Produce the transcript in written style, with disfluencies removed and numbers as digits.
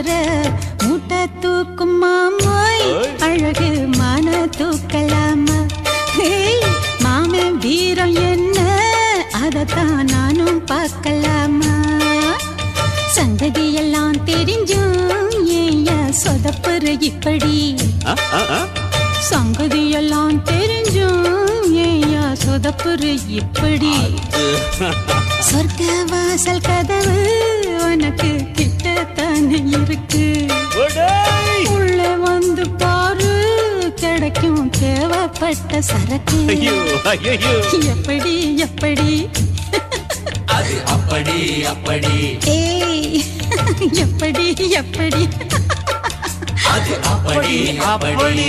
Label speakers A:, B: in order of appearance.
A: பார மூட்டை தூக்கும் மாமோய் அழகு மான தூக்கலாமா மாமன் வீரம் என்ன அதத்தான் நானும் பார்க்கலாமா சங்கதியெல்லாம் தெரிஞ்சும் ஏயா சொதப்புற இப்படி சங்கதியெல்லாம் தெரிஞ்சும் ஏயா சொதப்புற இப்படி சொர்க்க வாசல் கதவு உனக்கு கிட்டத்தானே இருக்கு உள்ள வந்து பாரு கிடைக்கும் தேவைப்பட்ட சரக்கு எப்படி எப்படி
B: அப்படி அப்படி
A: ஏய் எப்படி எப்படி
B: அது அப்படி அப்படி